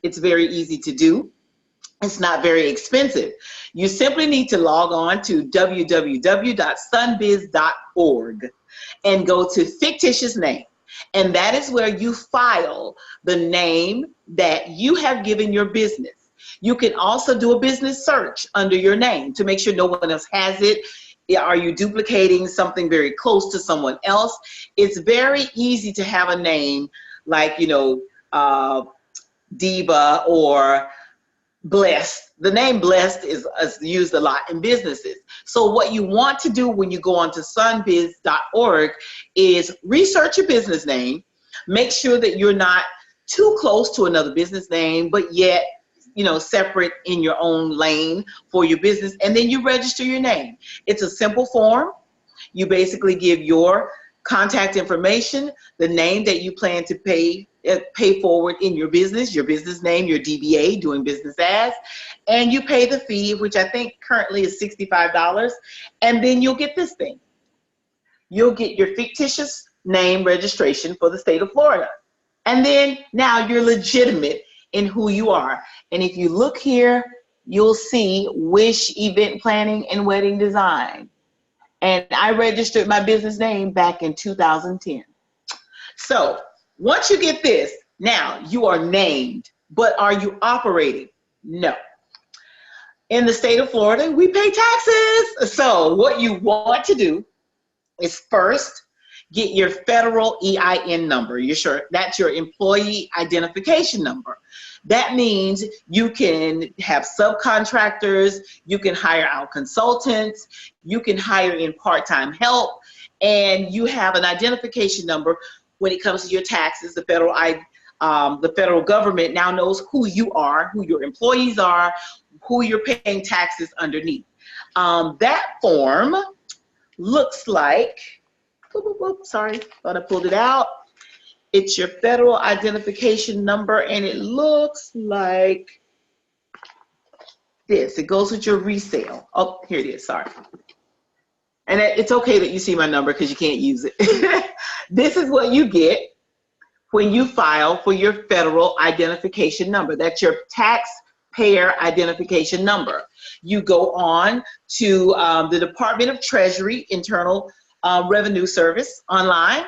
It's very easy to do. It's not very expensive. You simply need to log on to www.sunbiz.org and go to fictitious name. And that is where you file the name that you have given your business. You can also do a business search under your name to make sure no one else has it. Are you duplicating something very close to someone else? It's very easy to have a name like, Diva or Blessed. The name Blessed is used a lot in businesses. So what you want to do when you go onto sunbiz.org is research your business name, make sure that you're not too close to another business name, but yet, separate in your own lane for your business, and then you register your name. It's a simple form. You basically give your contact information, the name that you plan to pay forward in your business name, your DBA, doing business as, and you pay the fee, which I think currently is $65, and then you'll get this thing. You'll get your fictitious name registration for the state of Florida. And then now you're legitimate in who you are. And if you look here, you'll see WISHH Event Planning and Wedding Design. And I registered my business name back in 2010. So once you get this, now you are named, but are you operating? No. In the state of Florida, we pay taxes. So what you want to do is first get your federal EIN number. That's your employee identification number. That means you can have subcontractors, you can hire out consultants, you can hire in part-time help, and you have an identification number. When it comes to your taxes, the federal government now knows who you are, who your employees are, who you're paying taxes underneath. That form looks like, sorry, thought I pulled it out. It's your federal identification number, and it looks like this. It goes with your resale. Oh, here it is, sorry. And it's okay that you see my number because you can't use it. This is what you get when you file for your federal identification number. That's your taxpayer identification number. You go on to the Department of Treasury Internal Revenue Service online.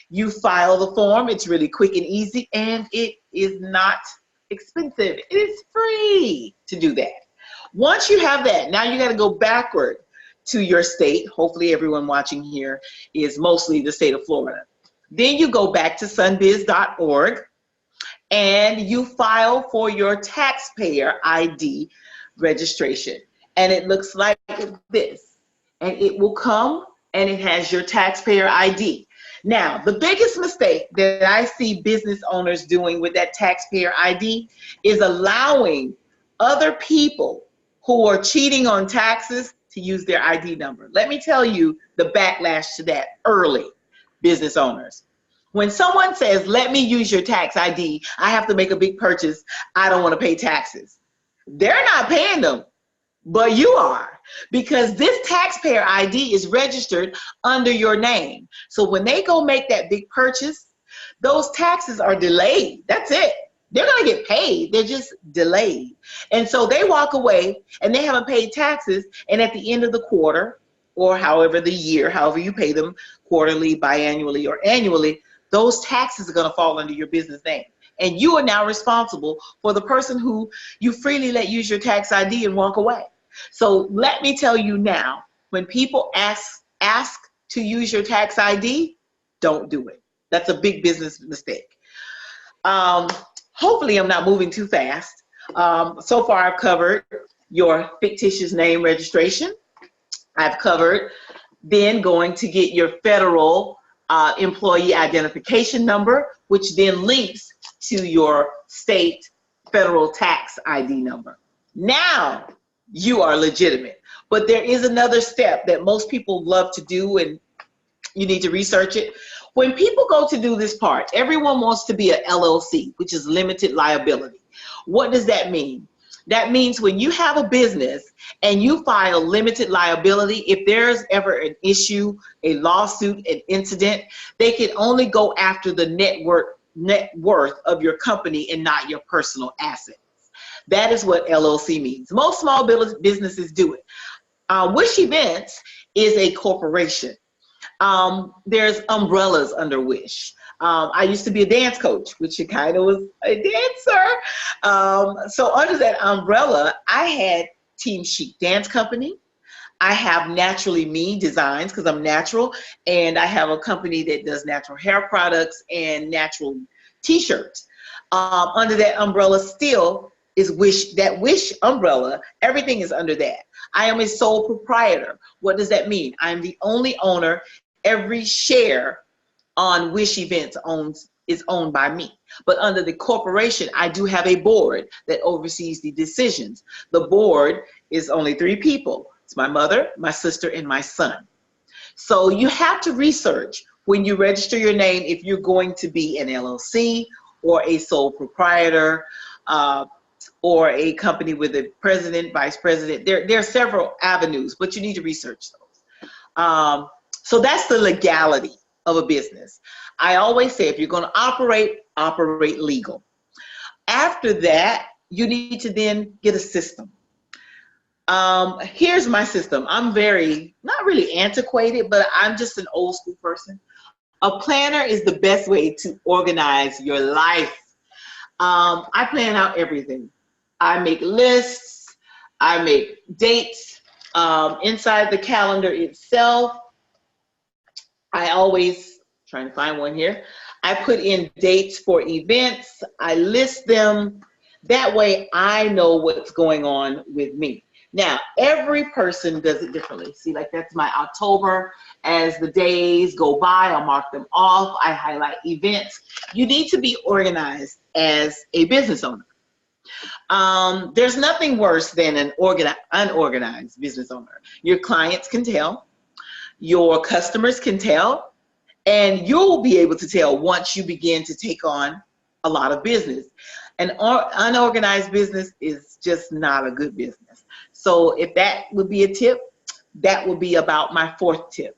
You file the form. It's really quick and easy, and it is not expensive. It is free to do that. Once you have that, now you got to go backward to your state. Hopefully everyone watching here is mostly the state of Florida. Then you go back to sunbiz.org and you file for your taxpayer ID registration. And it looks like this. And it will come and it has your taxpayer ID. Now, the biggest mistake that I see business owners doing with that taxpayer ID is allowing other people who are cheating on taxes to use their ID number. Let me tell you the backlash to that early, business owners. When someone says, let me use your tax ID, I have to make a big purchase, I don't want to pay taxes. They're not paying them, but you are, because this taxpayer ID is registered under your name. So when they go make that big purchase, those taxes are delayed. That's it. They're going to get paid. They're just delayed. And so they walk away and they haven't paid taxes. And at the end of the quarter, or however the year, however you pay them, quarterly, biannually, or annually, those taxes are going to fall under your business name. And you are now responsible for the person who you freely let use your tax ID and walk away. So let me tell you now, when people ask to use your tax ID, don't do it. That's a big business mistake. Hopefully I'm not moving too fast. So far I've covered your fictitious name registration. I've covered then going to get your federal employee identification number, which then links to your state federal tax ID number. Now you are legitimate. But there is another step that most people love to do, and you need to research it. When people go to do this part, everyone wants to be a LLC, which is limited liability. What does that mean? That means when you have a business and you file limited liability, if there's ever an issue, a lawsuit, an incident, they can only go after the network net worth of your company and not your personal assets. That is what LLC means. Most small businesses do it. WISHH Events is a corporation. There's umbrellas under WISHH. I used to be a dance coach, which kind of was a dancer. So under that umbrella, I had Team Chic Dance Company. I have Naturally Me Designs because I'm natural, and I have a company that does natural hair products and natural t-shirts. Under that umbrella still is WISHH, that WISHH umbrella, everything is under that. I am a sole proprietor. What does that mean? I'm the only owner. Every share on WISHH Events is owned by me. But under the corporation, I do have a board that oversees the decisions. The board is only 3 people. It's my mother, my sister, and my son. So you have to research when you register your name if you're going to be an LLC or a sole proprietor or a company with a president, vice president. There are several avenues, but you need to research those. So that's the legality of a business. I always say if you're going to operate legal. After that, you need to then get a system. Here's my system. I'm not really antiquated, but I'm just an old school person. A planner is the best way to organize your life. I plan out everything. I make lists. I make dates inside the calendar itself. I always, trying to find one here, I put in dates for events. I list them. That way I know what's going on with me. Now, every person does it differently. See, like that's my October. As the days go by, I'll mark them off. I highlight events. You need to be organized as a business owner. There's nothing worse than an unorganized business owner. Your clients can tell, your customers can tell, and you'll be able to tell once you begin to take on a lot of business. An unorganized business is just not a good business. So if that would be a tip, that would be about my 4th tip.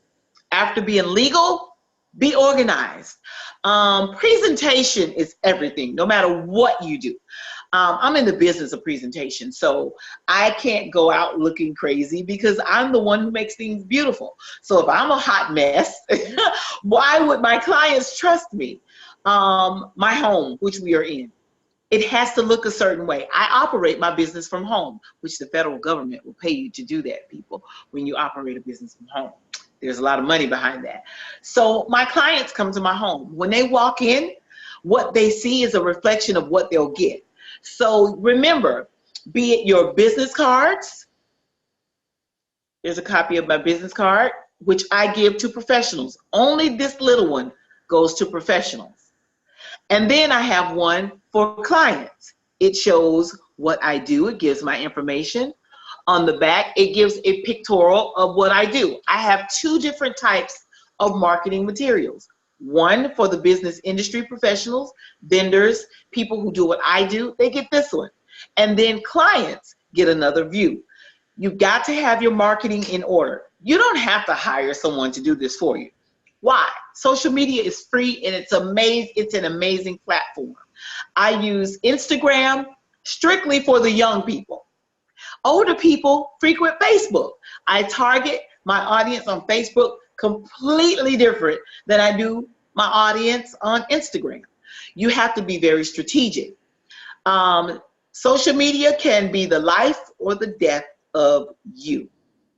After being legal, be organized. Presentation is everything, no matter what you do. I'm in the business of presentation, so I can't go out looking crazy because I'm the one who makes things beautiful. So if I'm a hot mess, why would my clients trust me? My home, which we are in, it has to look a certain way. I operate my business from home, which the federal government will pay you to do that, people, when you operate a business from home. There's a lot of money behind that. So my clients come to my home. When they walk in, what they see is a reflection of what they'll get. So remember, be it your business cards. Here's a copy of my business card, which I give to professionals. Only this little one goes to professionals. And then I have one for clients. It shows what I do. It gives my information. On the back, it gives a pictorial of what I do. I have 2 different types of marketing materials. One for the business industry professionals, vendors, people who do what I do, they get this one. And then clients get another view. You've got to have your marketing in order. You don't have to hire someone to do this for you. Why? Social media is free and it's an amazing platform. I use Instagram strictly for the young people. Older people frequent Facebook. I target my audience on Facebook completely different than I do my audience on Instagram. You have to be very strategic. Social media can be the life or the death of you.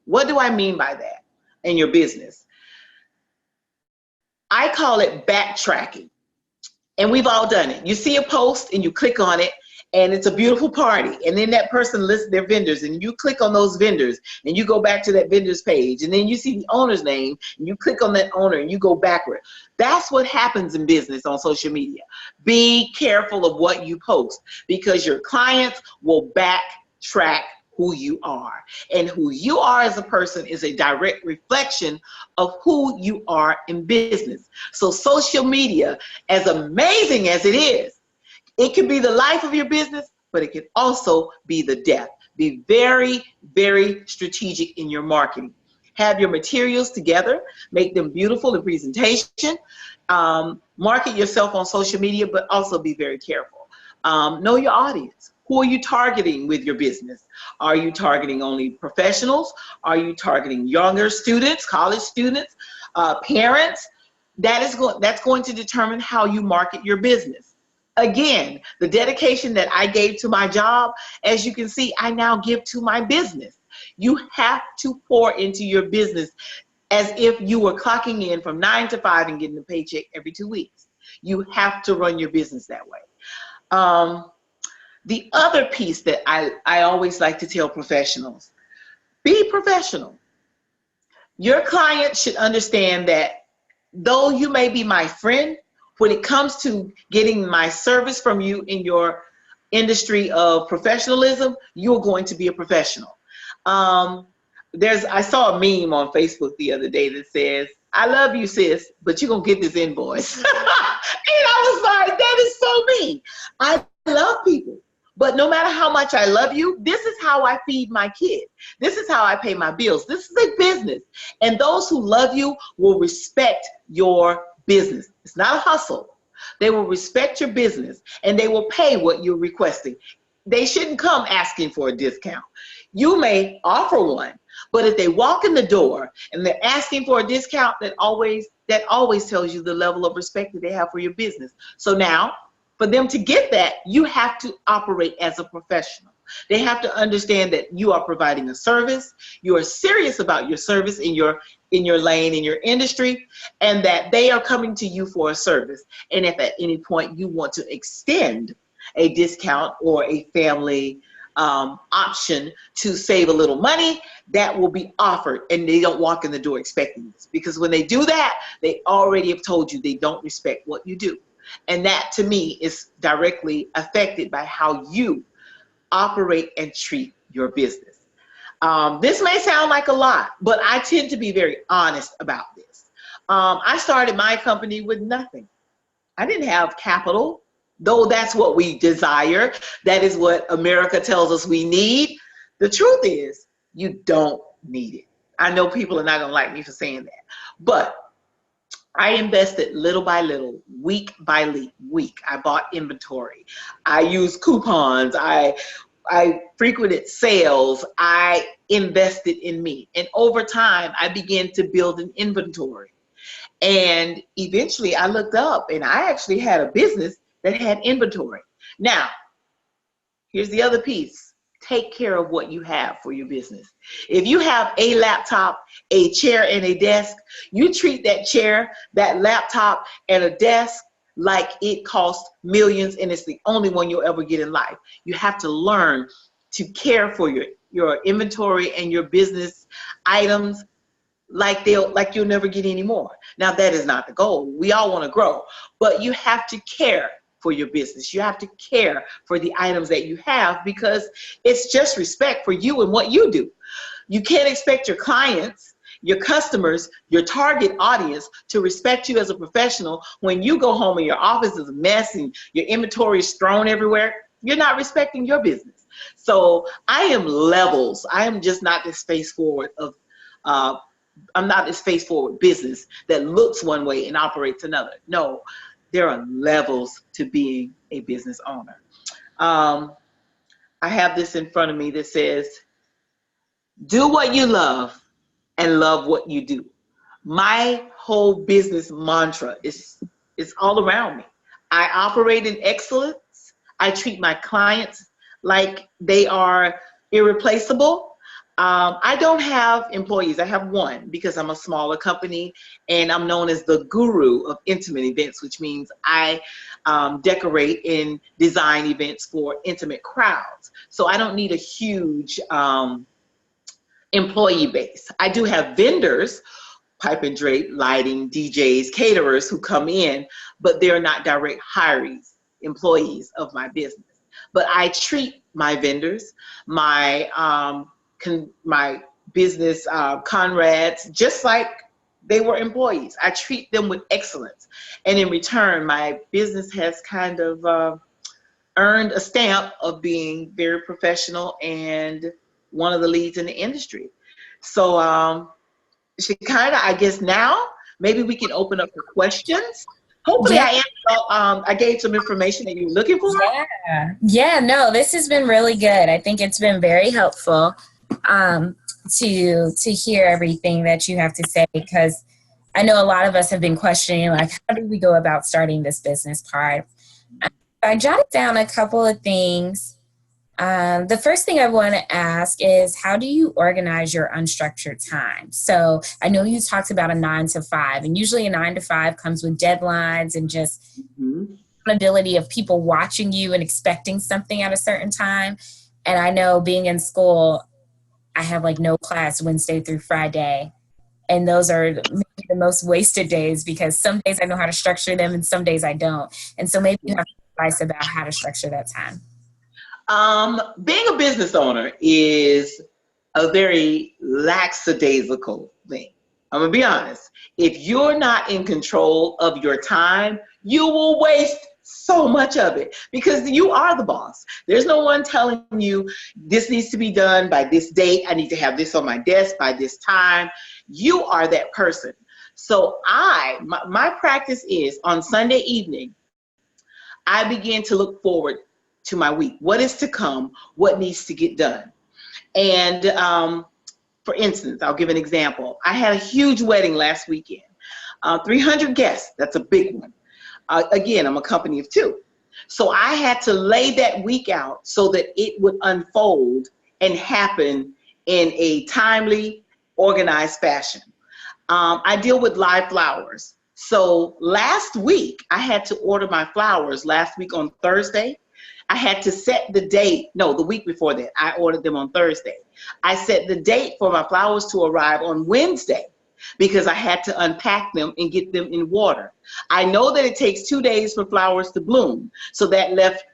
What do I mean by that in your business? I call it backtracking. And we've all done it. You see a post and you click on it and it's a beautiful party. And then that person lists their vendors and you click on those vendors and you go back to that vendor's page. And then you see the owner's name and you click on that owner and you go backward. That's what happens in business on social media. Be careful of what you post because your clients will backtrack who you are. And who you are as a person is a direct reflection of who you are in business. So social media, as amazing as it is, it can be the life of your business, but it can also be the death. Be very, very strategic in your marketing. Have your materials together, make them beautiful in presentation, market yourself on social media, but also be very careful. Know your audience. Who are you targeting with your business? Are you targeting only professionals? Are you targeting younger students, college students, parents? That's going to determine how you market your business. Again, the dedication that I gave to my job, as you can see, I now give to my business. You have to pour into your business as if you were clocking in from 9 to 5 and getting a paycheck every 2 weeks. You have to run your business that way. The other piece that I always like to tell professionals, be professional. Your client should understand that though you may be my friend, when it comes to getting my service from you in your industry of professionalism, you're going to be a professional. I saw a meme on Facebook the other day that says, I love you, sis, but you're going to get this invoice. And I was like, that is so me. I love people. But no matter how much I love you, this is how I feed my kid. This is how I pay my bills. This is a business. And those who love you will respect your business. It's not a hustle. They will respect your business and they will pay what you're requesting. They shouldn't come asking for a discount. You may offer one, but if they walk in the door and they're asking for a discount, that always tells you the level of respect that they have for your business. So now, for them to get that, you have to operate as a professional. They have to understand that you are providing a service, you are serious about your service in your lane, in your industry, and that they are coming to you for a service. And if at any point you want to extend a discount or a family option to save a little money, that will be offered, and they don't walk in the door expecting this. Because when they do that, they already have told you they don't respect what you do. And that, to me, is directly affected by how you operate and treat your business. This may sound like a lot, but I tend to be very honest about this. I started my company with nothing. I didn't have capital, though that's what we desire. That is what America tells us we need. The truth is, you don't need it. I know people are not going to like me for saying that, but I invested little by little, week by week. I bought inventory. I used coupons. I frequented sales. I invested in me. And over time, I began to build an inventory. And eventually I looked up and I actually had a business that had inventory. Now, here's the other piece. Take care of what you have for your business. If you have a laptop, a chair, and a desk, you treat that chair, that laptop, and a desk like it costs millions and it's the only one you'll ever get in life. You have to learn to care for your inventory and your business items like you'll never get any more. Now, that is not the goal. We all want to grow, but you have to care for your business. You have to care for the items that you have, because it's just respect for you and what you do. You can't expect your clients, your customers, your target audience to respect you as a professional when you go home and your office is a mess and your inventory is thrown everywhere. You're not respecting your business. So I am levels. I am just not this face forward of I'm not this face forward business that looks one way and operates another. No, there are levels to being a business owner. I have this in front of me that says, do what you love and love what you do. My whole business mantra is all around me. I operate in excellence. I treat my clients like they are irreplaceable. I don't have employees. I have one because I'm a smaller company and I'm known as the guru of intimate events, which means I decorate and design events for intimate crowds. So I don't need a huge employee base. I do have vendors, pipe and drape, lighting, DJs, caterers who come in, but they're not direct hirees, employees of my business. But I treat my vendors, my business comrades, just like they were employees. I treat them with excellence. And in return, my business has kind of earned a stamp of being very professional and one of the leads in the industry. So Shekinah, I guess now maybe we can open up for questions. Hopefully Yeah. I answered, I gave some information that you were looking for. Yeah. Yeah. No, this has been really good. I think it's been very helpful um, to hear everything that you have to say, because I know a lot of us have been questioning, like, how do we go about starting this business part? I jotted down a couple of things. The first thing I want to ask is, how do you organize your unstructured time? So I know you talked about a 9 to 5, and usually a 9 to 5 comes with deadlines and just Mhm. accountability of people watching you and expecting something at a certain time. And I know being in school, I have like no class Wednesday through Friday. And those are maybe the most wasted days, because some days I know how to structure them and some days I don't. And so maybe you have advice about how to structure that time. Being a business owner is a very lackadaisical thing. I'm gonna be honest. If you're not in control of your time, you will waste so much of it because you are the boss. There's no one telling you this needs to be done by this date. I need to have this on my desk by this time. You are that person. So my practice is on Sunday evening, I begin to look forward to my week. What is to come? What needs to get done? And for instance, I'll give an example. I had a huge wedding last weekend, 300 guests. That's a big one. Again, I'm a company of two. So I had to lay that week out so that it would unfold and happen in a timely, organized fashion. I deal with live flowers. So last week, I had to order my flowers last week on Thursday. I had to set the date. No, the week before that, I ordered them on Thursday. I set the date for my flowers to arrive on Wednesday because I had to unpack them and get them in water. I know that it takes 2 days for flowers to bloom. So that left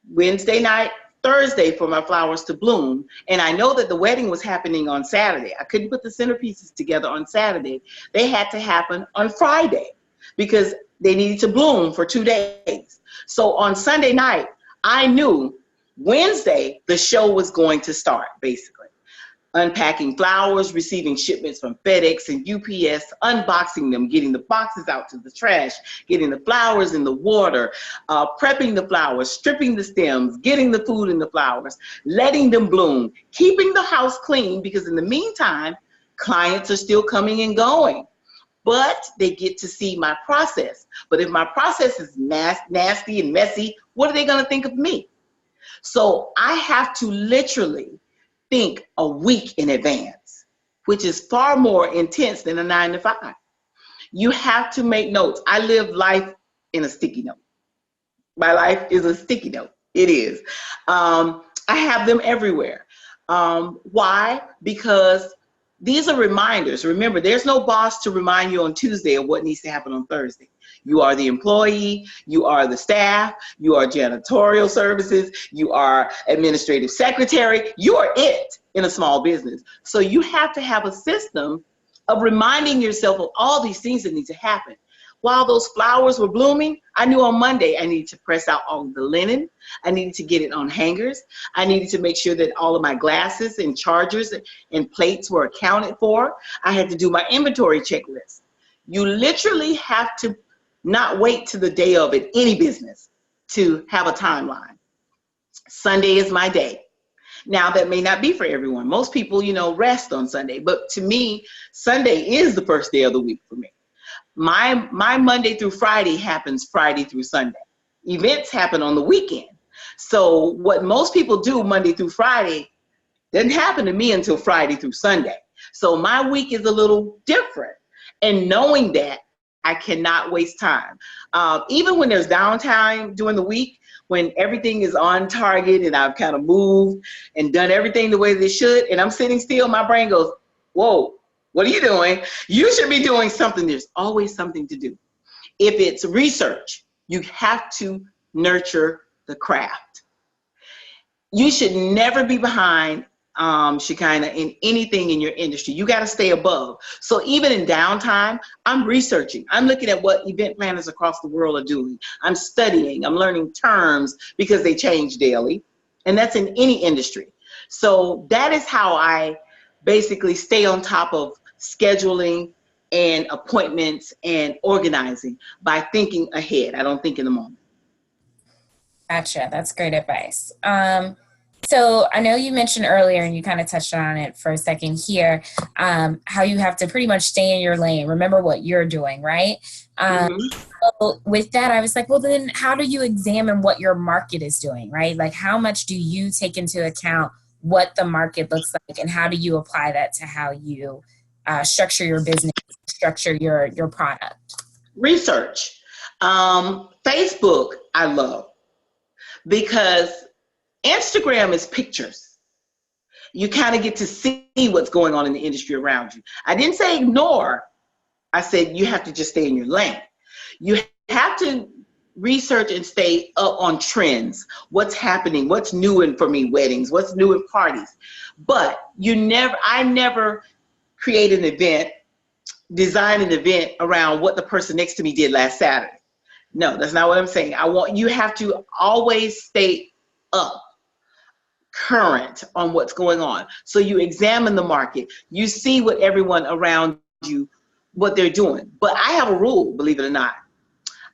Wednesday night, Thursday for my flowers to bloom. And I know that the wedding was happening on Saturday. I couldn't put the centerpieces together on Saturday. They had to happen on Friday because they needed to bloom for 2 days. So on Sunday night, I knew Wednesday the show was going to start, basically. Unpacking flowers, receiving shipments from FedEx and UPS, unboxing them, getting the boxes out to the trash, getting the flowers in the water, prepping the flowers, stripping the stems, getting the food in the flowers, letting them bloom, keeping the house clean, because in the meantime, clients are still coming and going. But they get to see my process. But if my process is nasty and messy, what are they going to think of me? So I have to literally think a week in advance, which is far more intense than a 9 to 5. You have to make notes. I live life in a sticky note. My life is a sticky note. It is. I have them everywhere. Why? Because these are reminders. Remember, there's no boss to remind you on Tuesday of what needs to happen on Thursday. You are the employee, you are the staff, you are janitorial services, you are administrative secretary, you are it in a small business. So you have to have a system of reminding yourself of all these things that need to happen. While those flowers were blooming, I knew on Monday I needed to press out all the linen. I needed to get it on hangers. I needed to make sure that all of my glasses and chargers and plates were accounted for. I had to do my inventory checklist. You literally have to not wait to the day of in any business to have a timeline. Sunday is my day. Now, that may not be for everyone. Most people, rest on Sunday. But to me, Sunday is the first day of the week for me. My Monday through Friday happens Friday through Sunday. Events happen on the weekend. So what most people do Monday through Friday doesn't happen to me until Friday through Sunday. So my week is a little different. And knowing that, I cannot waste time. Even when there's downtime during the week, when everything is on target and I've kind of moved and done everything the way they should, and I'm sitting still, my brain goes, whoa, what are you doing? You should be doing something. There's always something to do. If it's research, you have to nurture the craft. You should never be behind, Shekinah, in anything in your industry. You got to stay above. So even in downtime, I'm researching. I'm looking at what event planners across the world are doing. I'm studying. I'm learning terms because they change daily. And that's in any industry. So that is how I basically stay on top of scheduling and appointments and organizing by thinking ahead. I don't think in the moment. Gotcha. That's great advice. So I know you mentioned earlier, and you kind of touched on it for a second here, how you have to pretty much stay in your lane. Remember what you're doing, right? So with that, I was like, well, then how do you examine what your market is doing, right? Like, how much do you take into account what the market looks like, and how do you apply that to how you structure your business, structure your product? Research. Facebook, I love, because Instagram is pictures. You kind of get to see what's going on in the industry around you. I didn't say ignore. I said you have to just stay in your lane. You have to research and stay up on trends. What's happening? What's new in, for me, weddings? What's new in parties? But I never create an event, design an event around what the person next to me did last Saturday. No, that's not what I'm saying. You have to always stay up, current on what's going on. So you examine the market, you see what everyone around you, what they're doing. But I have a rule, believe it or not.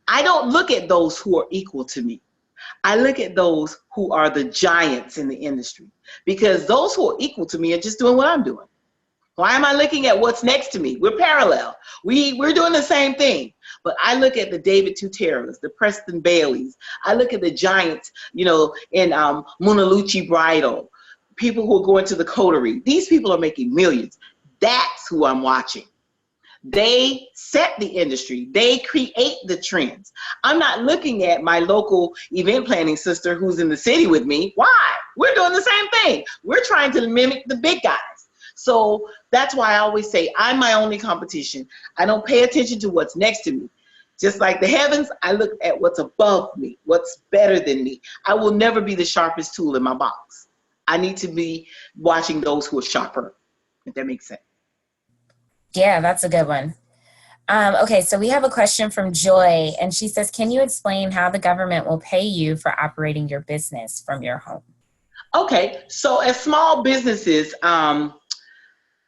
I don't look at those who are equal to me. I look at those who are the giants in the industry, because those who are equal to me are just doing what I'm doing. Why am I looking at what's next to me? We're parallel. We're doing the same thing. But I look at the David Tuteras, the Preston Baileys. I look at the giants, in Munaluchi Bridal, people who are going to the coterie. These people are making millions. That's who I'm watching. They set the industry. They create the trends. I'm not looking at my local event planning sister who's in the city with me. Why? We're doing the same thing. We're trying to mimic the big guys. So that's why I always say I'm my only competition. I don't pay attention to what's next to me. Just like the heavens, I look at what's above me, what's better than me. I will never be the sharpest tool in my box. I need to be watching those who are sharper, if that makes sense. Yeah, that's a good one. Okay, so we have a question from Joy, and she says, can you explain how the government will pay you for operating your business from your home? Okay, so as small businesses,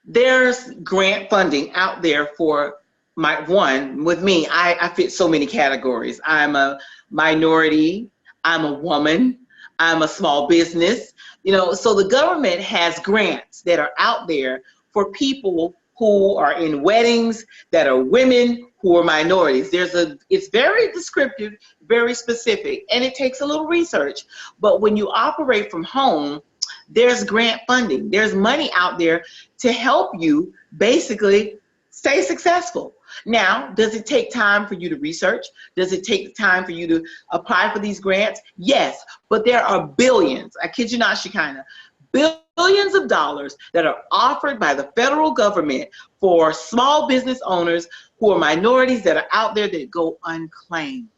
there's grant funding out there for with me. I fit so many categories. I'm a minority, I'm a woman, I'm a small business, so the government has grants that are out there for people who are in weddings, that are women, who are minorities. It's very descriptive, very specific, and it takes a little research. But when you operate from home, there's grant funding. There's money out there to help you basically stay successful. Now, does it take time for you to research? Does it take time for you to apply for these grants? Yes, but there are billions, I kid you not, Shekinah, billions of dollars that are offered by the federal government for small business owners who are minorities that are out there that go unclaimed.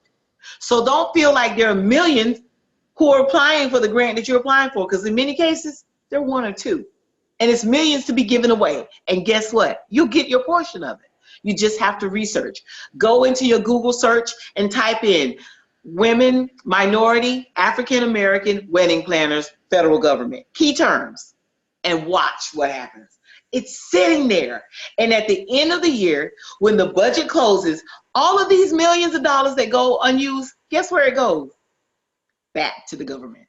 So don't feel like there are millions who are applying for the grant that you're applying for, because in many cases, they're one or two. And it's millions to be given away. And guess what? You'll get your portion of it. You just have to research. Go into your Google search and type in women, minority, African American wedding planners, federal government, key terms, and watch what happens. It's sitting there. And at the end of the year, when the budget closes, all of these millions of dollars that go unused, guess where it goes? Back to the government.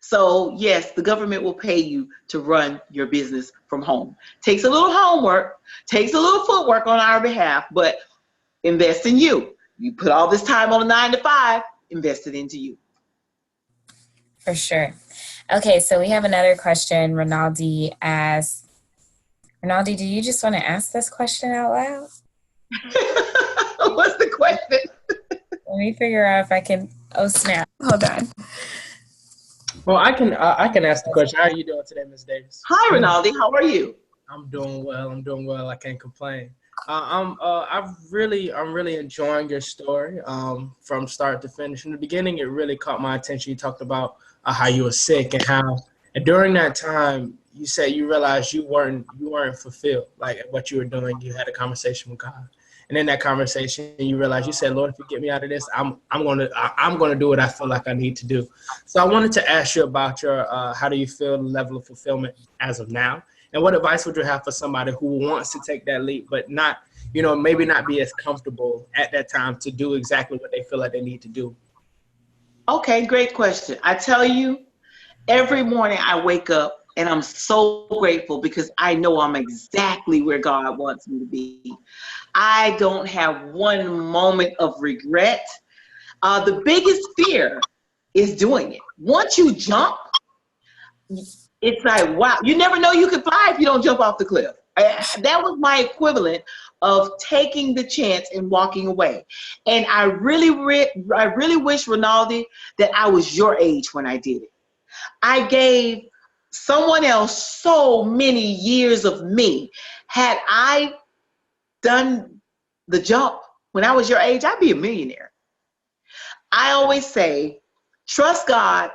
So yes, the government will pay you to run your business from home. Takes a little homework, takes a little footwork on our behalf, but invest in you. You put all this time on a 9 to 5, invest it into you. For sure. Okay, so we have another question. Rinaldi asks, Rinaldi, do you just want to ask this question out loud? What's the question? Let me figure out if I can. Oh, snap. Hold on. Well, I can ask the question. How are you doing today, Ms. Davis? Hi, Rinaldi. How are you? I'm doing well. I can't complain. I'm really enjoying your story from start to finish. In the beginning, it really caught my attention. You talked about how you were sick and during that time, you said you realized you weren't fulfilled, like what you were doing. You had a conversation with God, and in that conversation, you realized, you said, "Lord, if you get me out of this, I'm gonna do what I feel like I need to do." So I wanted to ask you about your how do you feel the level of fulfillment as of now, And what advice would you have for somebody who wants to take that leap, but not, you know, maybe not be as comfortable at that time to do exactly what they feel like they need to do? Okay, great question. I tell you, every morning I wake up and I'm so grateful because I know I'm exactly where God wants me to be. I don't have one moment of regret. The biggest fear is doing it. Once you jump, it's like, wow, you never know you could fly if you don't jump off the cliff. That was my equivalent of taking the chance and walking away. And I really wish, Rinaldi, that I was your age when I did it. I gave someone else so many years of me. Had I done the jump when I was your age, I'd be a millionaire. I always say, trust God,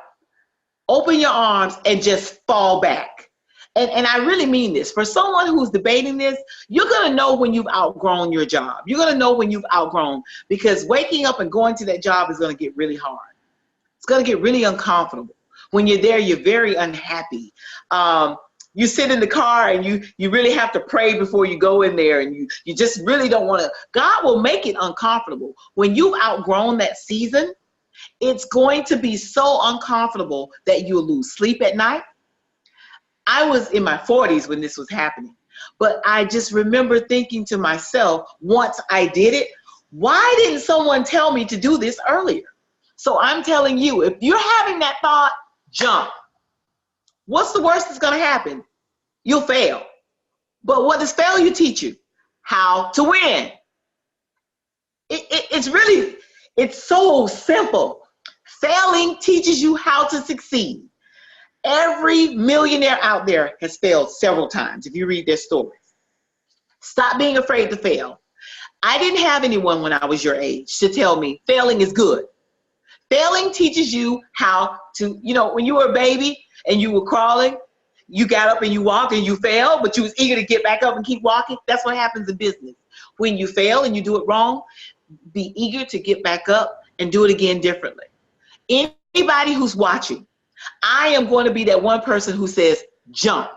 open your arms, and just fall back. And I really mean this. For someone who's debating this, you're going to know when you've outgrown your job. You're going to know when you've outgrown, because waking up and going to that job is going to get really hard. It's going to get really uncomfortable. When you're there, you're very unhappy. You sit in the car and you really have to pray before you go in there, and you just really don't want to. God will make it uncomfortable. When you've outgrown that season, it's going to be so uncomfortable that you'll lose sleep at night. I was in my 40s when this was happening, but I just remember thinking to myself, once I did it, why didn't someone tell me to do this earlier? So I'm telling you, if you're having that thought, jump. What's the worst that's going to happen? You'll fail. But what does failure teach you? How to win. It's so simple. Failing teaches you how to succeed. Every millionaire out there has failed several times if you read their stories. Stop being afraid to fail. I didn't have anyone when I was your age to tell me failing is good. Failing teaches you how to, when you were a baby and you were crawling, you got up and you walked and you failed, but you was eager to get back up and keep walking. That's what happens in business. When you fail and you do it wrong, be eager to get back up and do it again differently. Anybody who's watching, I am going to be that one person who says, jump,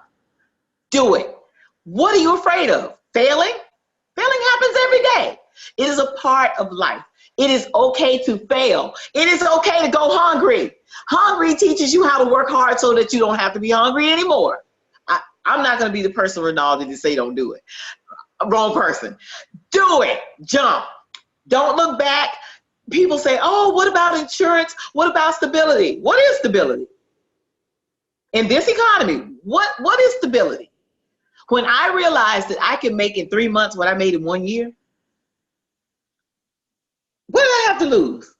do it. What are you afraid of? Failing? Failing happens every day. It is a part of life. It is okay to fail. It is okay to go hungry. Hungry teaches you how to work hard so that you don't have to be hungry anymore. I'm not going to be the person, Rinaldi, to say don't do it. Wrong person. Do it. Jump. Don't look back. People say, oh, what about insurance? What about stability? What is stability? In this economy, what is stability? When I realized that I can make in 3 months what I made in 1 year, what did I have to lose?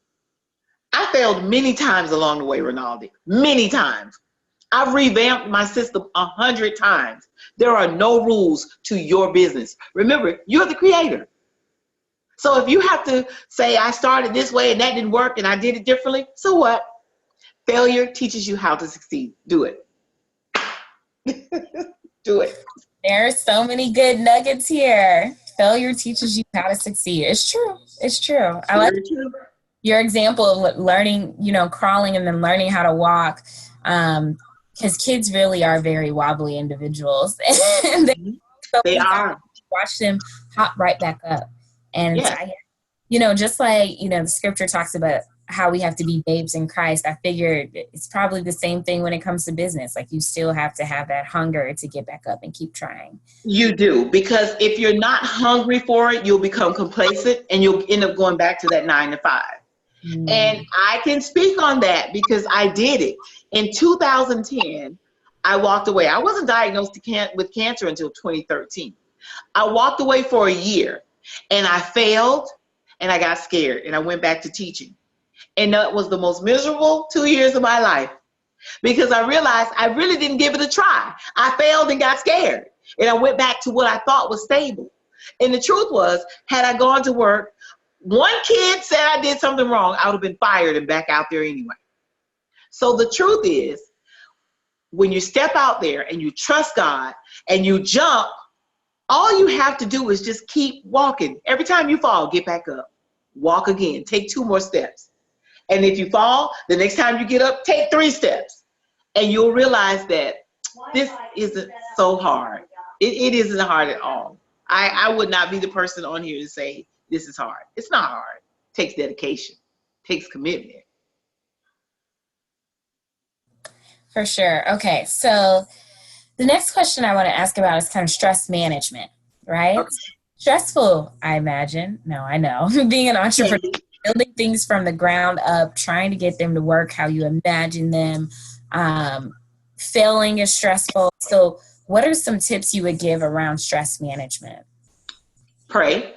I failed many times along the way, Rinaldi. Many times. I've revamped my system 100 times. There are no rules to your business. Remember, you're the creator. So if you have to say, I started this way and that didn't work and I did it differently, so what? Failure teaches you how to succeed. Do it. Do it. There's so many good nuggets here. Failure teaches you how to succeed. It's true. It's true. I like your example of learning, crawling and then learning how to walk. Because kids really are very wobbly individuals. And they are. Watch them hop right back up. And, just like, the scripture talks about how we have to be babes in Christ, I figured it's probably the same thing when it comes to business. Like, you still have to have that hunger to get back up and keep trying. You do, because if you're not hungry for it, you'll become complacent and you'll end up going back to that 9 to 5. And I can speak on that because I did it. In 2010, I walked away. I wasn't diagnosed with cancer until 2013. I walked away for a year and I failed and I got scared and I went back to teaching. And that was the most miserable 2 years of my life because I realized I really didn't give it a try. I failed and got scared and I went back to what I thought was stable. And the truth was, had I gone to work, one kid said I did something wrong, I would have been fired and back out there anyway. So the truth is, when you step out there and you trust God and you jump, all you have to do is just keep walking. Every time you fall, get back up. Walk again. Take 2 more steps. And if you fall, the next time you get up, take 3 steps. And you'll realize that this isn't so hard. It isn't hard at all. I would not be the person on here to say this is hard. It's not hard. It takes dedication. It takes commitment. For sure. Okay, so the next question I want to ask about is kind of stress management, right? Okay. Stressful, I imagine. No, I know. Being an entrepreneur, building things from the ground up, trying to get them to work how you imagine them. Failing is stressful. So what are some tips you would give around stress management? Pray.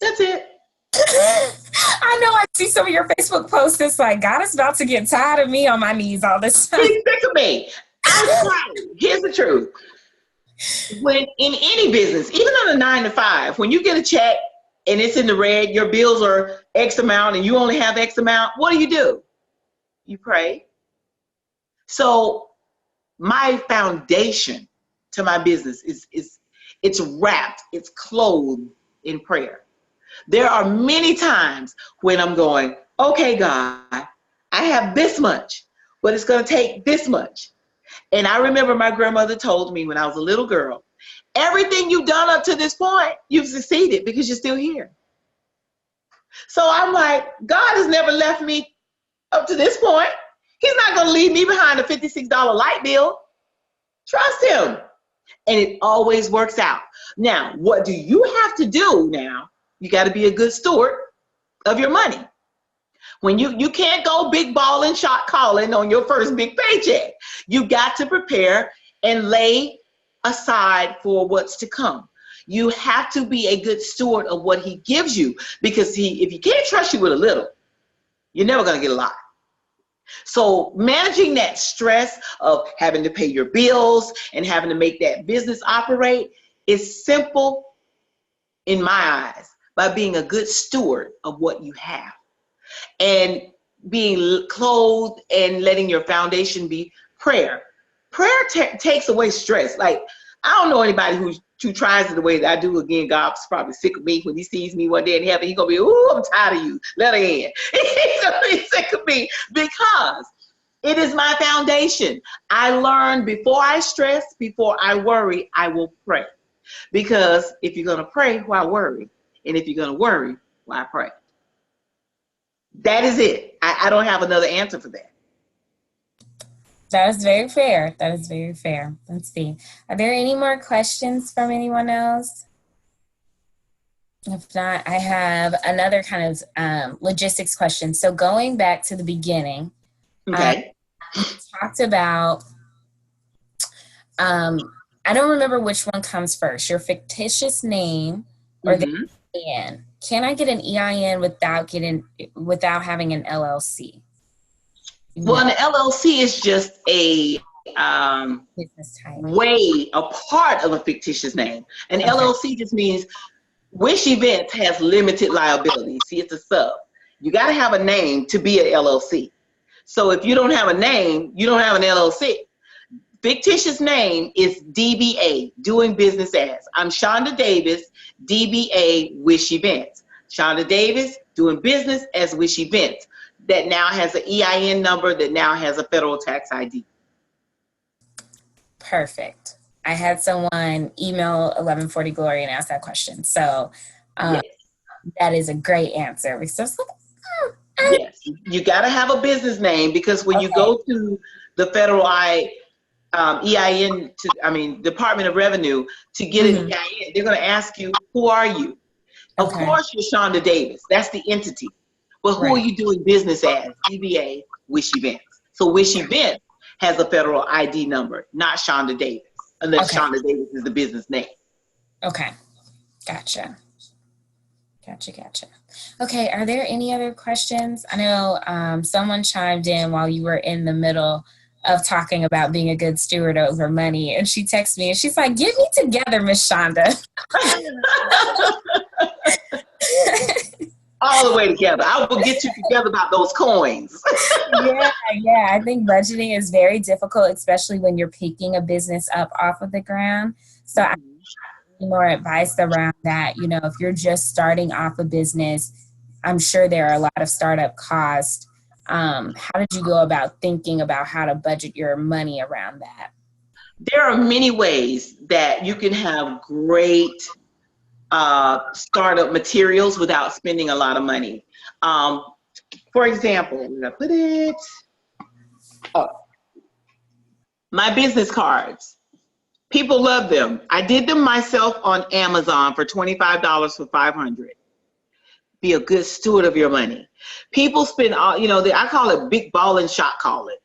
That's it. I know I see some of your Facebook posts. It's like, God is about to get tired of me on my knees all this time. He's sick of me. I'm sorry. Here's the truth. When in any business, even on a 9 to 5, when you get a check and it's in the red, your bills are X amount and you only have X amount, what do? You pray. So my foundation to my business is it's wrapped, it's clothed in prayer. There are many times when I'm going, okay, God, I have this much, but it's going to take this much. And I remember my grandmother told me when I was a little girl, everything you've done up to this point, you've succeeded because you're still here. So I'm like, God has never left me up to this point. He's not going to leave me behind a $56 light bill. Trust him. And it always works out. Now, what do you have to do now? You got to be a good steward of your money. When you can't go big ball and shot calling on your first big paycheck. You got to prepare and lay aside for what's to come. You have to be a good steward of what he gives you, because if he can't trust you with a little, you're never going to get a lot. So managing that stress of having to pay your bills and having to make that business operate is simple in my eyes by being a good steward of what you have and being clothed and letting your foundation be prayer. Prayer takes away stress. Like, I don't know anybody who tries it the way that I do. Again, God's probably sick of me when he sees me one day in heaven. He's going to be, ooh, I'm tired of you. Let her in. He's going to be sick of me because it is my foundation. I learned before I stress, before I worry, I will pray. Because if you're going to pray, why worry? And if you're going to worry, why pray? That is it. I don't have another answer for that. That is very fair. That is very fair. Let's see. Are there any more questions from anyone else? If not, I have another kind of logistics question. So going back to the beginning, okay, you talked about, I don't remember which one comes first, your fictitious name or the EIN. Can I get an EIN without having an LLC? Well, an LLC is just a business type. a part of a fictitious name. An LLC just means WISHH Events has limited liability. See, it's a sub. You got to have a name to be an LLC. So if you don't have a name, you don't have an LLC. Fictitious name is DBA, doing business as. I'm Shanda Davis, DBA WISHH Events. Shanda Davis, doing business as WISHH Events. That now has an EIN number, that now has a federal tax ID. Perfect. I had someone email 1140 Glory and ask that question. So Yes. That is a great answer. Yes, you got to have a business name, because when you go to the federal EIN, Department of Revenue, to get an EIN, they're going to ask you, who are you? Of course, you're Shanda Davis. That's the entity. But who are you doing business as? DBA, WISHH Events. So WISHH Events has a federal ID number, not Shanda Davis, unless Shanda Davis is the business name. Okay. Gotcha. Okay, are there any other questions? I know someone chimed in while you were in the middle of talking about being a good steward over money, and she texted me and she's like, "Get me together, Miss Shanda." All the way together. I will get you together about those coins. Yeah. I think budgeting is very difficult, especially when you're picking a business up off of the ground. So I need more advice around that. You know, if you're just starting off a business, I'm sure there are a lot of startup costs. How did you go about thinking about how to budget your money around that? there are many ways that you can have great startup materials without spending a lot of money. For example, I'm gonna put it, oh, my business cards. People love them. I did them myself on Amazon for $25 for 500. Be a good steward of your money. People spend all, I call it big ball and shot call it.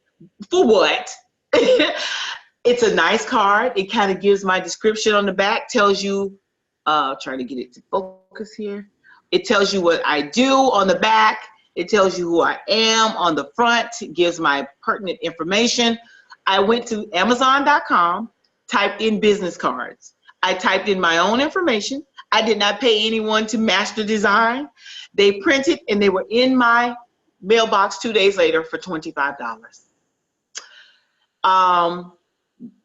For what? It's a nice card. It kind of gives my description on the back, tells you, trying to get it to focus here. It tells you what I do on the back. It tells you who I am on the front. It gives my pertinent information. I went to Amazon.com, typed in business cards. I typed in my own information. I did not pay anyone to master design. They printed and they were in my mailbox 2 days later for $25.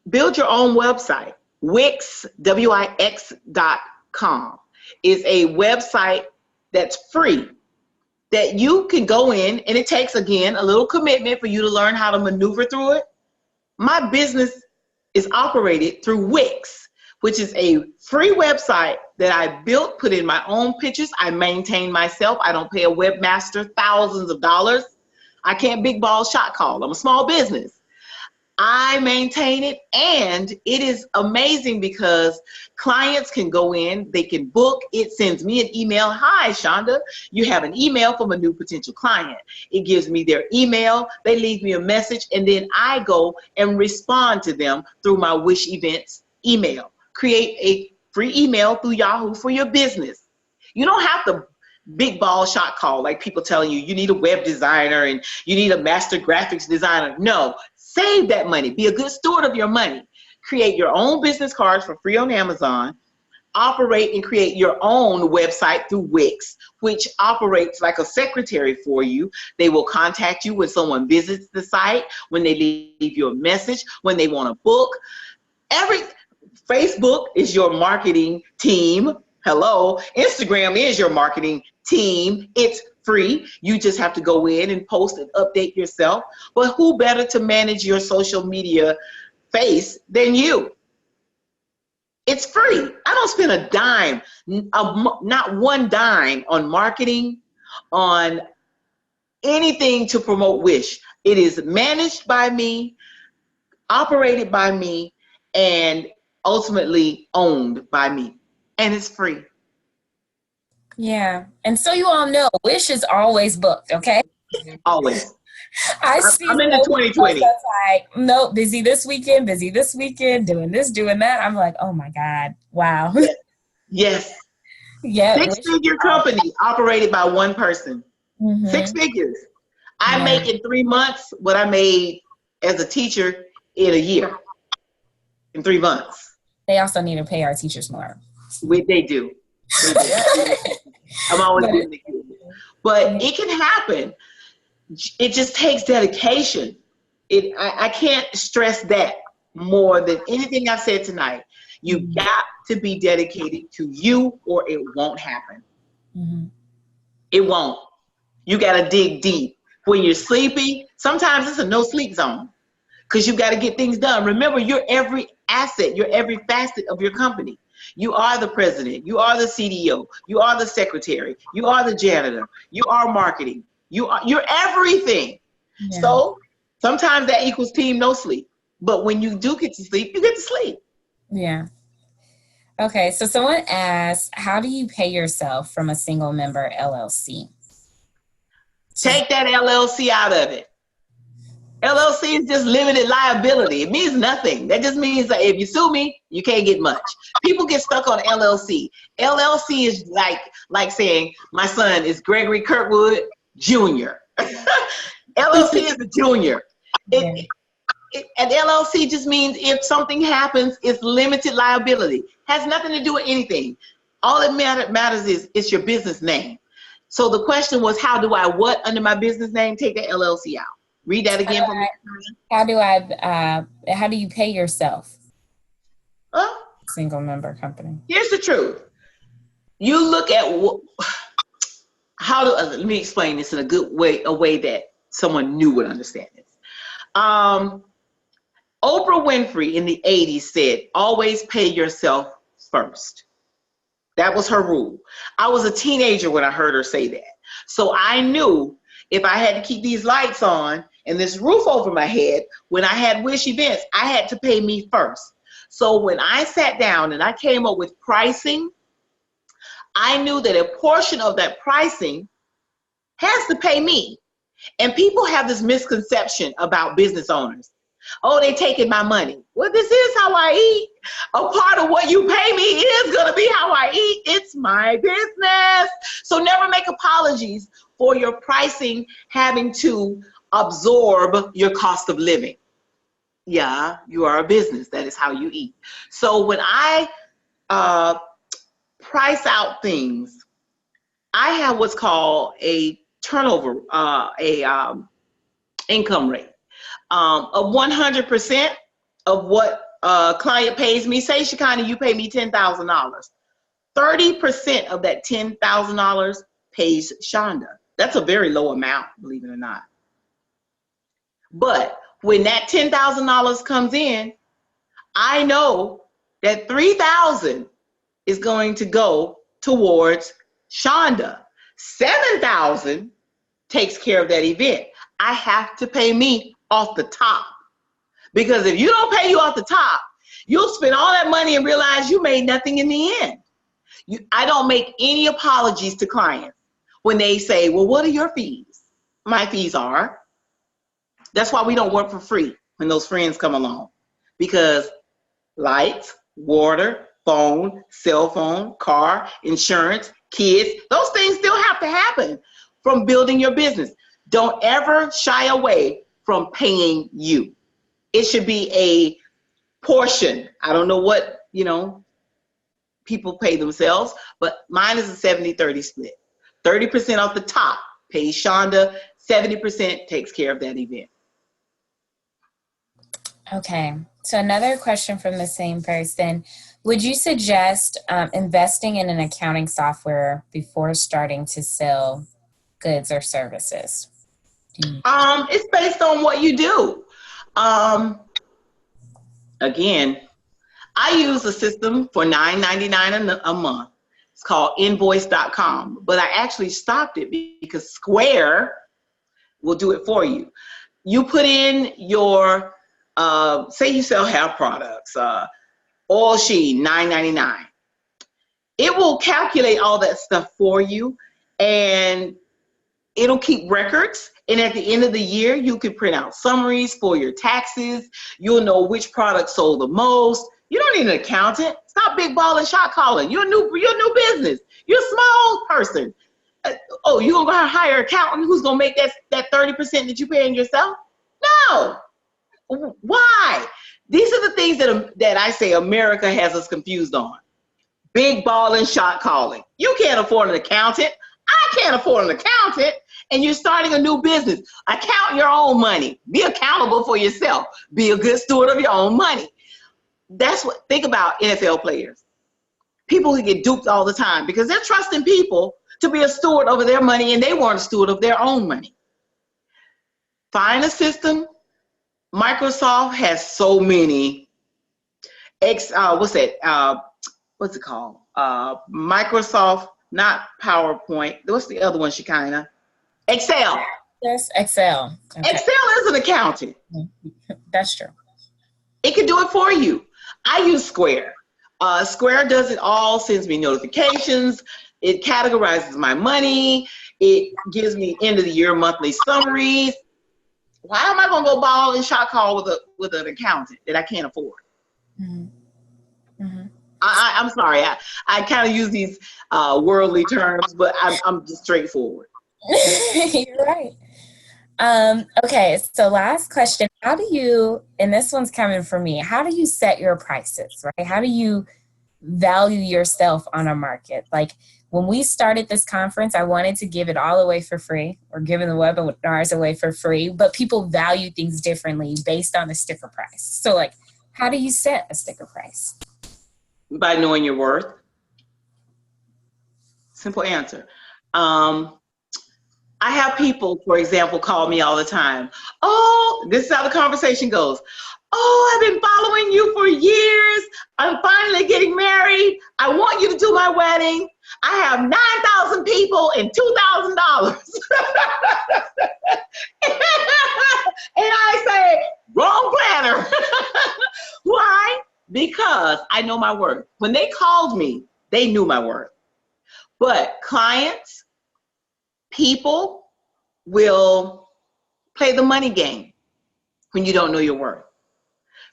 Build your own website. Wix, WIX.com is a website that's free that you can go in, and it takes, again, a little commitment for you to learn how to maneuver through it. My business is operated through Wix, which is a free website that I built, put in my own pictures. I maintain myself. I don't pay a webmaster thousands of dollars. I can't big ball shot call. I'm a small business. I maintain it, and it is amazing because clients can go in, they can book. It sends me an email. Hi, Shanda, you have an email from a new potential client. It gives me their email. They leave me a message, and then I go and respond to them through my WISHH events email. Create a free email through Yahoo for your business. You don't have to big ball shot call like people telling you you need a web designer and you need a master graphics designer. No, save that money. Be a good steward of your money. Create your own business cards for free on Amazon. Operate and create your own website through Wix, which operates like a secretary for you. They will contact you when someone visits the site, when they leave you a message, when they want to book. Facebook is your marketing team. Hello. Instagram is your marketing team. It's free. You just have to go in and post and update yourself. But who better to manage your social media face than you? It's free. I don't spend a dime, not one dime on marketing, on anything to promote WISHH. It is managed by me, operated by me, and ultimately owned by me. And it's free. Yeah. And so you all know, WISHH is always booked, okay? Always. I see. I'm in the 2020. That's like, nope, busy this weekend, doing this, doing that. I'm like, oh my God. Wow. Yes. Yeah. Six-figure company operated by one person. Mm-hmm. 6 figures. I make in 3 months what I made as a teacher in a year. In 3 months. They also need to pay our teachers more. They do. I'm always giving the kids. But it can happen. It just takes dedication. I can't stress that more than anything I've said tonight. You've got to be dedicated to you or it won't happen. Mm-hmm. It won't. You got to dig deep. When you're sleepy, sometimes it's a no sleep zone because you got to get things done. Remember, you're every asset. You're every facet of your company. You are the president. You are the CDO. You are the secretary. You are the janitor. You are marketing. You're everything. Yeah. So sometimes that equals team no sleep. But when you do get to sleep, you get to sleep. Yeah. Okay. So someone asked, how do you pay yourself from a single member LLC? Take that LLC out of it. LLC is just limited liability. It means nothing. That just means that if you sue me, you can't get much. People get stuck on LLC. LLC is like saying my son is Gregory Kirkwood Jr. LLC is a junior. An LLC just means if something happens, it's limited liability. Has nothing to do with anything. All that matters is it's your business name. So the question was, how do I what under my business name? Take the LLC out. Read that again for me. How do you pay yourself? Single member company. Here's the truth. You look at let me explain this in a good way, a way that someone new would understand this. Oprah Winfrey in the 80s said, always pay yourself first. That was her rule. I was a teenager when I heard her say that. So I knew if I had to keep these lights on and this roof over my head, when I had WISHH events, I had to pay me first. So when I sat down and I came up with pricing, I knew that a portion of that pricing has to pay me. And people have this misconception about business owners. Oh, they taking my money. Well, this is how I eat. A part of what you pay me is going to be how I eat. It's my business. So never make apologies for your pricing having to absorb your cost of living. Yeah, you are a business. That is how you eat. So when I price out things, I have what's called a turnover, income rate. Of 100% of what a client pays me. Say, Shekinah, you pay me $10,000. 30% of that $10,000 pays Shanda. That's a very low amount, believe it or not. But when that $10,000 comes in, I know that $3,000 is going to go towards Shanda. $7,000 takes care of that event. I have to pay me off the top. Because if you don't pay you off the top, you'll spend all that money and realize you made nothing in the end. I don't make any apologies to clients when they say, well, what are your fees? My fees are. That's why we don't work for free when those friends come along. Because lights, water, phone, cell phone, car, insurance, kids, those things still have to happen from building your business. Don't ever shy away from paying you. It should be a portion. I don't know what, people pay themselves, but mine is a 70-30 split. 30% off the top pays Shanda, 70% takes care of that event. Okay, so another question from the same person. Would you suggest investing in an accounting software before starting to sell goods or services? It's based on what you do. Again, I use a system for $9.99 a month. It's called invoice.com, but I actually stopped it because Square will do it for you. You put in your, say you sell hair products, oil sheen, $9.99. It will calculate all that stuff for you, and it'll keep records. And at the end of the year, you can print out summaries for your taxes. You'll know which product sold the most. You don't need an accountant. Stop big ball and shot calling. You're a new business. You're a small person. You're going to hire an accountant who's going to make that 30% that you're paying yourself? No. Why? These are the things that I say America has us confused on. Big ball and shot calling. You can't afford an accountant. I can't afford an accountant. And you're starting a new business. Account your own money. Be accountable for yourself. Be a good steward of your own money. Think about NFL players. People who get duped all the time because they're trusting people to be a steward over their money and they weren't a steward of their own money. Find a system. Microsoft has so many. What's it called? Microsoft, not PowerPoint. What's the other one, Shekinah? Excel. Yes, Excel. Okay. Excel is an accountant. That's true. It can do it for you. I use Square. Square does it all, sends me notifications. It categorizes my money. It gives me end of the year monthly summaries. Why am I going to go ball and shot call with an accountant that I can't afford? Mm-hmm. Mm-hmm. I'm sorry. I kind of use these worldly terms, but I'm just straightforward. You're right. Okay, so last question. How do you, and this one's coming from me, how do you set your prices, right? How do you value yourself on a market? Like when we started this conference, I wanted to give it all away for free, or giving the webinars away for free, but people value things differently based on the sticker price. So like, how do you set a sticker price? By knowing your worth. Simple answer. I have people, for example, call me all the time. Oh, this is how the conversation goes. Oh, I've been following you for years. I'm finally getting married. I want you to do my wedding. I have 9,000 people and $2,000. And I say, wrong planner. Why? Because I know my worth. When they called me, they knew my worth. But clients, people will play the money game when you don't know your worth.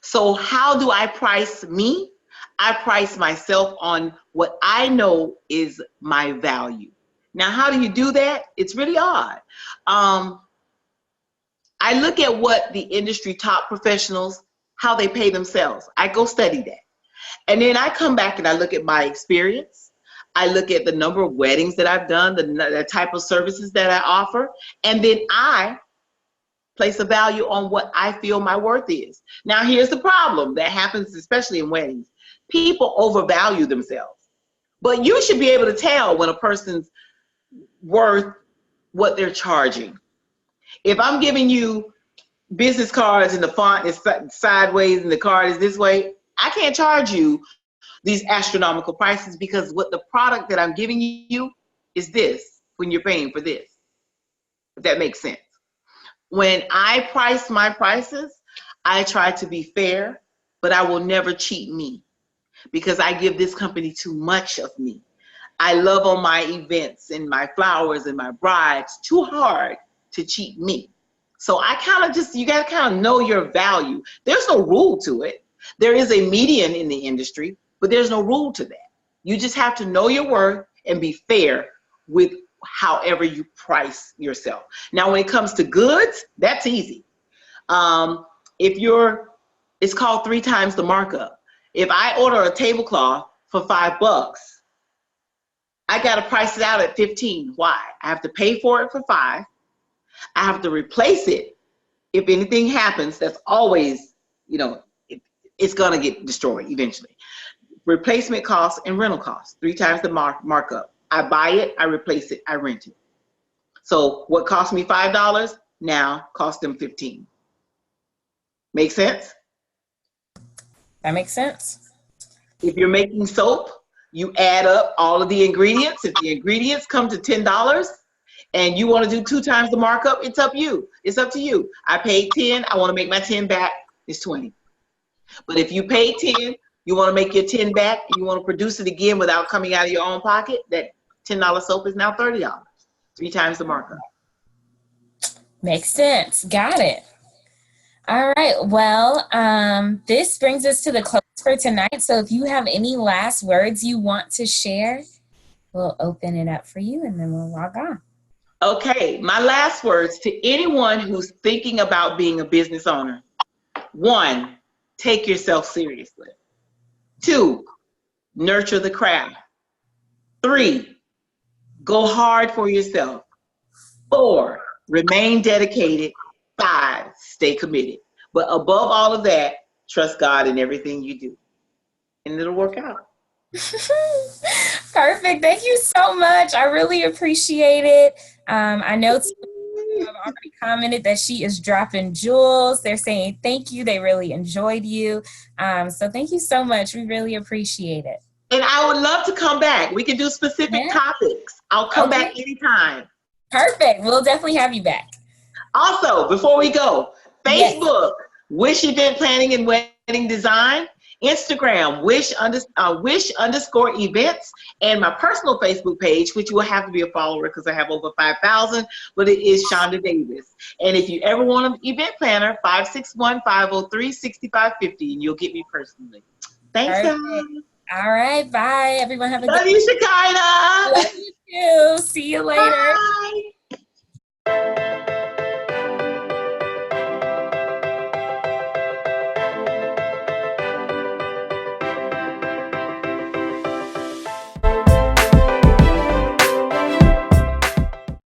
So how do I price me? I price myself on what I know is my value. Now, how do you do that? It's really odd. I look at what the industry top professionals, how they pay themselves. I go study that. And then I come back and I look at my experience. I look at the number of weddings that I've done, the type of services that I offer, and then I place a value on what I feel my worth is. Now, here's the problem that happens, especially in weddings. People overvalue themselves. But you should be able to tell when a person's worth what they're charging. If I'm giving you business cards and the font is sideways and the card is this way, I can't charge you these astronomical prices because what the product that I'm giving you is this when you're paying for this. If that makes sense. When I price my prices, I try to be fair, but I will never cheat me because I give this company too much of me. I love on my events and my flowers and my brides too hard to cheat me. So I kind of just, you got to kind of know your value. There's no rule to it. There is a median in the industry, but there's no rule to that. You just have to know your worth and be fair with however you price yourself. Now, when it comes to goods, that's easy. It's called 3 times the markup. If I order a tablecloth for $5, I got to price it out at 15. Why? I have to pay for it for 5. I have to replace it. If anything happens, that's always, it's going to get destroyed eventually. Replacement costs and rental costs, 3 times the markup. I buy it, I replace it, I rent it. So what cost me $5 now costs them 15. Make sense? That makes sense. If you're making soap, you add up all of the ingredients. If the ingredients come to $10 and you want to do 2 times the markup, it's up to you. It's up to you. I paid 10, I want to make my 10 back, it's 20. But if you paid 10, you want to make your 10 back, and you want to produce it again without coming out of your own pocket, that $10 soap is now $30. 3 times the markup. Makes sense. Got it. All right. Well, this brings us to the close for tonight. So if you have any last words you want to share, we'll open it up for you and then we'll log on. Okay. My last words to anyone who's thinking about being a business owner. 1, take yourself seriously. 2, nurture the craft. 3, go hard for yourself. 4, remain dedicated. 5, stay committed. But above all of that, trust God in everything you do. And it'll work out. Perfect. Thank you so much. I really appreciate it. I know people have already commented that she is dropping jewels. They're saying thank you. They really enjoyed you. So thank you so much. We really appreciate it. And I would love to come back. We can do specific topics. I'll come back anytime. Perfect. We'll definitely have you back. Also, before we go, Facebook, WISHH Event Planning and Wedding Design. Instagram, wish_events, and my personal Facebook page, which you will have to be a follower because I have over 5,000, but it is Shanda Davis. And if you ever want an event planner, 561-503-6550, and you'll get me personally. Thanks, guys. All right, bye. Everyone have a good Love you, Shekinah. Love you too. See you later. Bye.